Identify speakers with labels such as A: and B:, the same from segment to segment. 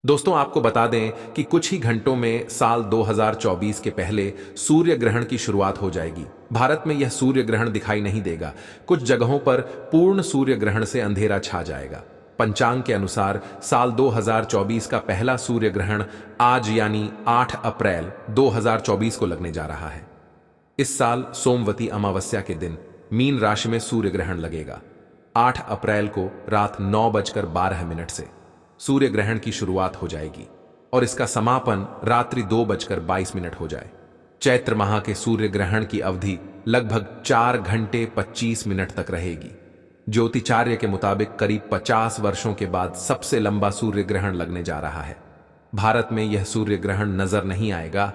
A: दोस्तों, आपको बता दें कि कुछ ही घंटों में साल 2024 के पहले सूर्य ग्रहण की शुरुआत हो जाएगी। भारत में यह सूर्य ग्रहण दिखाई नहीं देगा। कुछ जगहों पर पूर्ण सूर्य ग्रहण से अंधेरा छा जाएगा। पंचांग के अनुसार साल 2024 का पहला सूर्य ग्रहण आज यानी 8 अप्रैल 2024 को लगने जा रहा है। इस साल सोमवती अमावस्या के दिन मीन राशि में सूर्य ग्रहण लगेगा। 8 अप्रैल को रात 9:12 से सूर्य ग्रहण की शुरुआत हो जाएगी और इसका समापन रात्रि 2:22 हो जाए। चैत्र माह के सूर्य ग्रहण की अवधि लगभग 4 घंटे 25 मिनट तक रहेगी। ज्योतिचार्य के मुताबिक करीब 50 वर्षों के बाद सबसे लंबा सूर्य ग्रहण लगने जा रहा है। भारत में यह सूर्य ग्रहण नजर नहीं आएगा,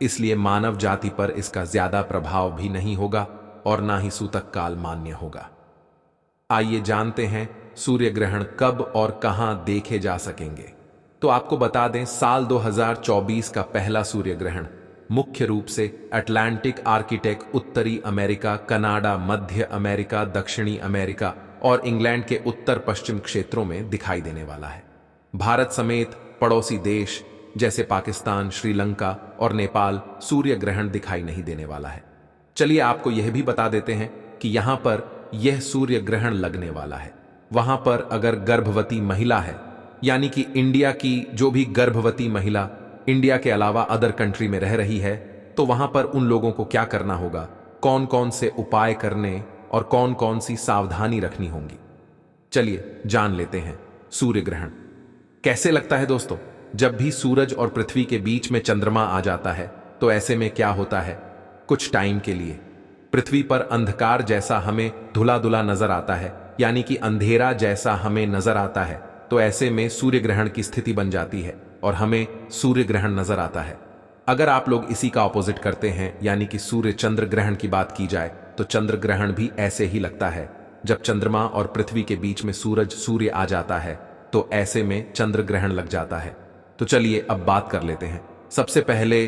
A: इसलिए मानव जाति पर इसका ज्यादा प्रभाव भी नहीं होगा और ना ही सूतक काल मान्य होगा। आइए जानते हैं सूर्य ग्रहण कब और कहां देखे जा सकेंगे। तो आपको बता दें, साल 2024 का पहला सूर्य ग्रहण मुख्य रूप से अटलांटिक आर्कटिक, उत्तरी अमेरिका, कनाडा, मध्य अमेरिका, दक्षिणी अमेरिका और इंग्लैंड के उत्तर पश्चिम क्षेत्रों में दिखाई देने वाला है। भारत समेत पड़ोसी देश जैसे पाकिस्तान, श्रीलंका और नेपाल सूर्य ग्रहण दिखाई नहीं देने वाला है। चलिए आपको यह भी बता देते हैं कि यहां पर यह सूर्य ग्रहण लगने वाला है, वहां पर अगर गर्भवती महिला है, यानी कि इंडिया की जो भी गर्भवती महिला इंडिया के अलावा अदर कंट्री में रह रही है, तो वहां पर उन लोगों को क्या करना होगा, कौन कौन से उपाय करने और कौन कौन सी सावधानी रखनी होंगी। चलिए जान लेते हैं सूर्य ग्रहण कैसे लगता है। दोस्तों, जब भी सूरज और पृथ्वी के बीच में चंद्रमा आ जाता है तो ऐसे में क्या होता है, कुछ टाइम के लिए पृथ्वी पर अंधकार जैसा हमें धुला धुला नजर आता है, यानी कि अंधेरा जैसा हमें नजर आता है। तो ऐसे में सूर्य ग्रहण की स्थिति बन जाती है और हमें सूर्य ग्रहण नजर आता है। अगर आप लोग इसी का ऑपोजिट करते हैं, यानी कि सूर्य चंद्र ग्रहण की बात की जाए, तो चंद्र ग्रहण भी ऐसे ही लगता है। जब चंद्रमा और पृथ्वी के बीच में सूर्य आ जाता है तो ऐसे में चंद्र ग्रहण लग जाता है। तो चलिए अब बात कर लेते हैं। सबसे पहले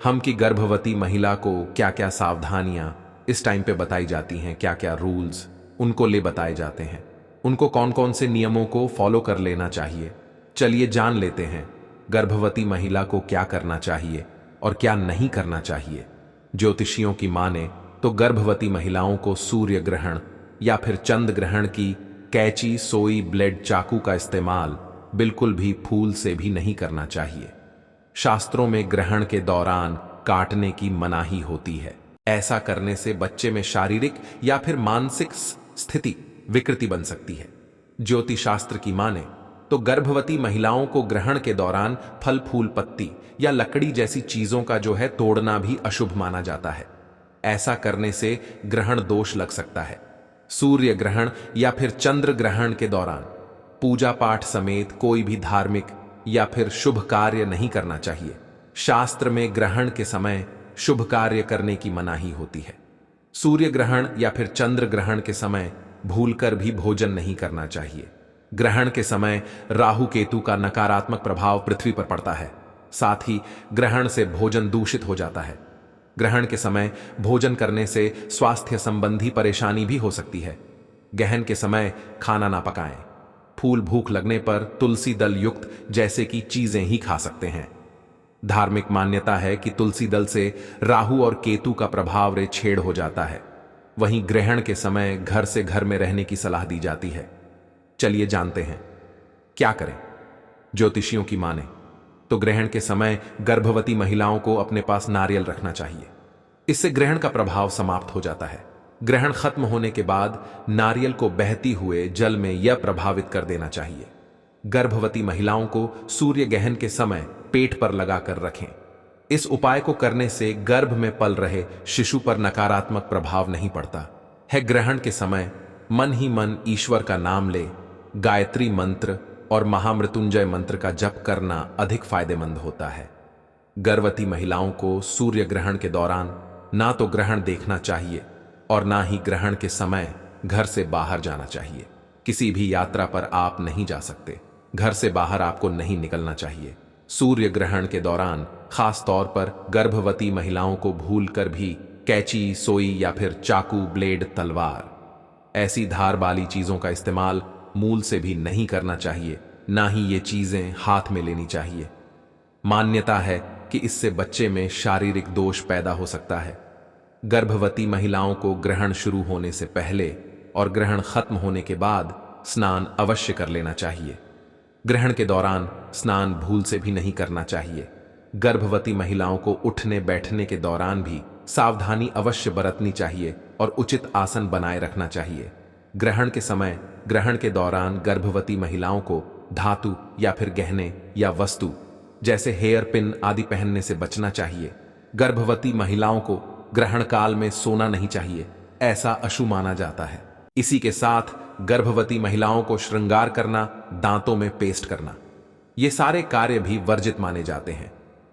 A: हम की गर्भवती महिला को क्या क्या सावधानियां इस टाइम पे बताई जाती हैं, क्या क्या रूल्स उनको ले बताए जाते हैं, उनको कौन कौन से नियमों को फॉलो कर लेना चाहिए। चलिए जान लेते हैं गर्भवती महिला को क्या करना चाहिए और क्या नहीं करना चाहिए। ज्योतिषियों की माने तो गर्भवती महिलाओं को सूर्य ग्रहण या फिर चंद्र ग्रहण की कैंची, सोई, ब्लेड, चाकू का इस्तेमाल बिल्कुल भी फूल से भी नहीं करना चाहिए। शास्त्रों में ग्रहण के दौरान काटने की मनाही होती है। ऐसा करने से बच्चे में शारीरिक या फिर मानसिक स्थिति विकृति बन सकती है। ज्योतिष शास्त्र की माने तो गर्भवती महिलाओं को ग्रहण के दौरान फल, फूल, पत्ती या लकड़ी जैसी चीजों का जो है तोड़ना भी अशुभ माना जाता है। ऐसा करने से ग्रहण दोष लग सकता है। सूर्य ग्रहण या फिर चंद्र ग्रहण के दौरान पूजा पाठ समेत कोई भी धार्मिक या फिर शुभ कार्य नहीं करना चाहिए। शास्त्र में ग्रहण के समय शुभ कार्य करने की मनाही होती है। सूर्य ग्रहण या फिर चंद्र ग्रहण के समय भूलकर भी भोजन नहीं करना चाहिए। ग्रहण के समय राहु केतु का नकारात्मक प्रभाव पृथ्वी पर पड़ता है। साथ ही ग्रहण से भोजन दूषित हो जाता है। ग्रहण के समय भोजन करने से स्वास्थ्य संबंधी परेशानी भी हो सकती है। ग्रहण के समय खाना ना पकाएं। फूल भूख लगने पर तुलसी दल युक्त जैसे की चीजें ही खा सकते हैं। धार्मिक मान्यता है कि तुलसी दल से राहु और केतु का प्रभाव रे छेड़ हो जाता है। वहीं ग्रहण के समय घर से घर में रहने की सलाह दी जाती है। चलिए जानते हैं क्या करें। ज्योतिषियों की माने तो ग्रहण के समय गर्भवती महिलाओं को अपने पास नारियल रखना चाहिए। इससे ग्रहण का प्रभाव समाप्त हो जाता है। ग्रहण खत्म होने के बाद नारियल को बहती हुए जल में यह प्रभावित कर देना चाहिए। गर्भवती महिलाओं को सूर्य ग्रहण के समय पेट पर लगाकर रखें। इस उपाय को करने से गर्भ में पल रहे शिशु पर नकारात्मक प्रभाव नहीं पड़ता है। ग्रहण के समय मन ही मन ईश्वर का नाम ले, गायत्री मंत्र और महामृत्युंजय मंत्र का जप करना अधिक फायदेमंद होता है। गर्भवती महिलाओं को सूर्य ग्रहण के दौरान ना तो ग्रहण देखना चाहिए और ना ही ग्रहण के समय घर से बाहर जाना चाहिए। किसी भी यात्रा पर आप नहीं जा सकते। घर से बाहर आपको नहीं निकलना चाहिए। सूर्य ग्रहण के दौरान खास तौर पर गर्भवती महिलाओं को भूलकर भी कैंची, सोई या फिर चाकू, ब्लेड, तलवार ऐसी धार वाली चीजों का इस्तेमाल मूल से भी नहीं करना चाहिए। ना ही ये चीजें हाथ में लेनी चाहिए। मान्यता है कि इससे बच्चे में शारीरिक दोष पैदा हो सकता है। गर्भवती महिलाओं को ग्रहण शुरू होने से पहले और ग्रहण खत्म होने के बाद स्नान अवश्य कर लेना चाहिए। ग्रहण के दौरान स्नान भूल से भी नहीं करना चाहिए। गर्भवती महिलाओं को उठने बैठने के दौरान भी सावधानी अवश्य बरतनी चाहिए और उचित आसन बनाए रखना चाहिए। ग्रहण के समय, ग्रहण के दौरान गर्भवती महिलाओं को धातु या फिर गहने या वस्तु जैसे हेयर पिन आदि पहनने से बचना चाहिए। गर्भवती महिलाओं को ग्रहण काल में सोना नहीं चाहिए, ऐसा अशुभ माना जाता है। इसी के साथ गर्भवती महिलाओं को श्रृंगार करना, दांतों में पेस्ट करना, ये सारे कार्य भी वर्जित माने जाते हैं।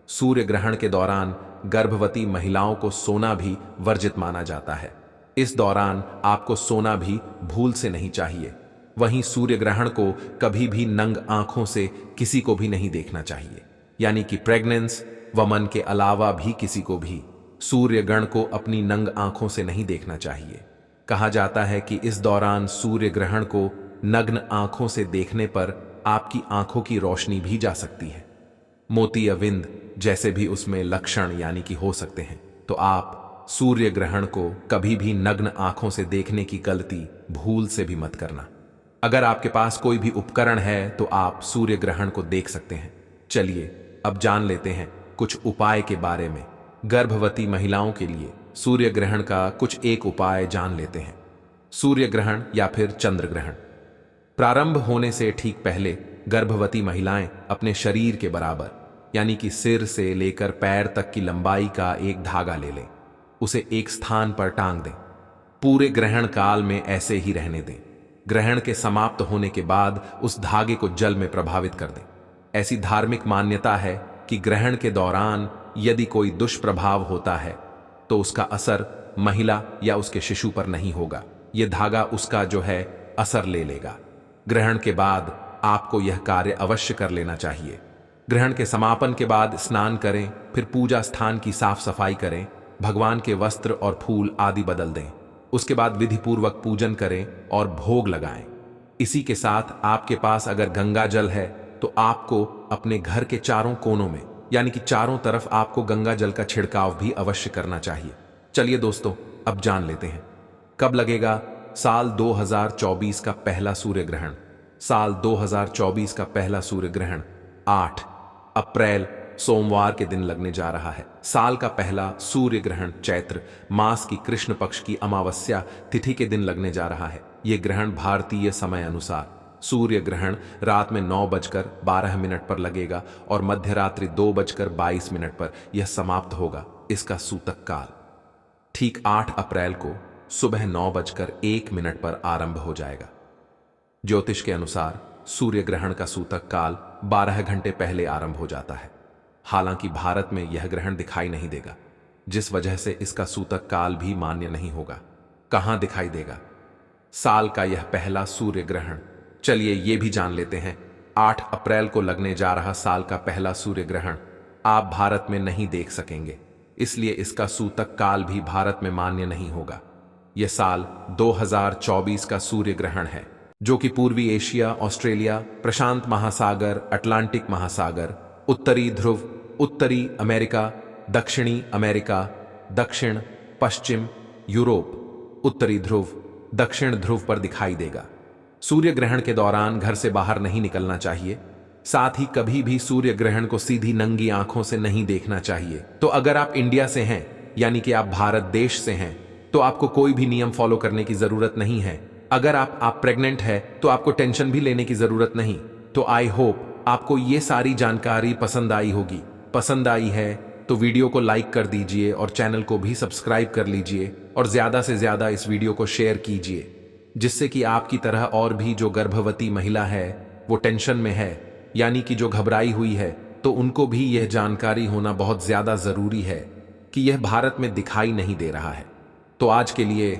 A: सूर्य ग्रहण के दौरान गर्भवती महिलाओं को सोना भी वर्जित माना जाता है। इस दौरान आपको सोना भी भूल से नहीं चाहिए। वहीं सूर्य ग्रहण को कभी भी नंग आंखों से किसी को भी नहीं देखना चाहिए, यानी कि प्रेग्नेंस वमन के अलावा भी किसी को भी सूर्य ग्रहण को अपनी नंग आंखों से नहीं देखना चाहिए। कहा जाता है कि इस दौरान सूर्य ग्रहण को नग्न आंखों से देखने पर आपकी आंखों की रोशनी भी जा सकती है। मोती अविंद जैसे भी उसमें लक्षण यानी कि हो सकते हैं। तो आप सूर्य ग्रहण को कभी भी नग्न आंखों से देखने की गलती भूल से भी मत करना। अगर आपके पास कोई भी उपकरण है तो आप सूर्य ग्रहण को देख सकते हैं। चलिए अब जान लेते हैं कुछ उपाय के बारे में। गर्भवती महिलाओं के लिए सूर्य ग्रहण का कुछ एक उपाय जान लेते हैं। सूर्य ग्रहण या फिर चंद्र ग्रहण प्रारंभ होने से ठीक पहले गर्भवती महिलाएं अपने शरीर के बराबर यानी कि सिर से लेकर पैर तक की लंबाई का एक धागा ले लें, उसे एक स्थान पर टांग दें। पूरे ग्रहण काल में ऐसे ही रहने दें। ग्रहण के समाप्त होने के बाद उस धागे को जल में प्रभावित कर दें। ऐसी धार्मिक मान्यता है कि ग्रहण के दौरान यदि कोई दुष्प्रभाव होता है तो उसका असर महिला या उसके शिशु पर नहीं होगा। यह धागा उसका जो है असर ले लेगा। ग्रहण के बाद आपको यह कार्य अवश्य कर लेना चाहिए। ग्रहण के समापन के बाद स्नान करें, फिर पूजा स्थान की साफ सफाई करें, भगवान के वस्त्र और फूल आदि बदल दें। उसके बाद विधि पूर्वक पूजन करें और भोग लगाएं। इसी के साथ आपके पास अगर गंगा जल है तो आपको अपने घर के चारों कोनों में यानी कि चारों तरफ आपको गंगा जल का छिड़काव भी अवश्य करना चाहिए। चलिए दोस्तों अब जान लेते हैं कब लगेगा साल 2024 का पहला सूर्य ग्रहण। साल 2024 का पहला सूर्य ग्रहण 8 अप्रैल सोमवार के दिन लगने जा रहा है। साल का पहला सूर्य ग्रहण चैत्र मास की कृष्ण पक्ष की अमावस्या तिथि के दिन लगने जा रहा है। यह ग्रहण भारतीय समय अनुसार सूर्य ग्रहण रात में 9:12 पर लगेगा और मध्य रात्रि 2:22 पर यह समाप्त होगा। इसका सूतक काल ठीक 8 अप्रैल को सुबह 9:01 पर आरंभ हो जाएगा। ज्योतिष के अनुसार सूर्य ग्रहण का सूतक काल 12 घंटे पहले आरंभ हो जाता है। हालांकि भारत में यह ग्रहण दिखाई नहीं देगा, जिस वजह से इसका सूतक काल भी मान्य नहीं होगा। कहां दिखाई देगा साल का यह पहला सूर्य ग्रहण? चलिए ये भी जान लेते हैं। 8 अप्रैल को लगने जा रहा साल का पहला सूर्य ग्रहण आप भारत में नहीं देख सकेंगे, इसलिए इसका सूतक काल भी भारत में मान्य नहीं होगा। यह साल 2024 का सूर्य ग्रहण है, जो कि पूर्वी एशिया, ऑस्ट्रेलिया, प्रशांत महासागर, अटलांटिक महासागर, उत्तरी ध्रुव, उत्तरी अमेरिका, दक्षिणी अमेरिका, दक्षिण पश्चिम यूरोप, उत्तरी ध्रुव, दक्षिण ध्रुव पर दिखाई देगा। सूर्य ग्रहण के दौरान घर से बाहर नहीं निकलना चाहिए। साथ ही कभी भी सूर्य ग्रहण को सीधी नंगी आंखों से नहीं देखना चाहिए। तो अगर आप इंडिया से हैं यानी कि आप भारत देश से हैं तो आपको कोई भी नियम फॉलो करने की जरूरत नहीं है। अगर आप प्रेग्नेंट है तो आपको टेंशन भी लेने की जरूरत नहीं। तो आई होप आपको ये सारी जानकारी पसंद आई होगी। पसंद आई है तो वीडियो को लाइक कर दीजिए और चैनल को भी सब्सक्राइब कर लीजिए और ज्यादा से ज्यादा इस वीडियो को शेयर कीजिए, जिससे कि आपकी तरह और भी जो गर्भवती महिला है वो टेंशन में है यानी कि जो घबराई हुई है, तो उनको भी यह जानकारी होना बहुत ज्यादा जरूरी है कि यह भारत में दिखाई नहीं दे रहा है। तो आज के लिए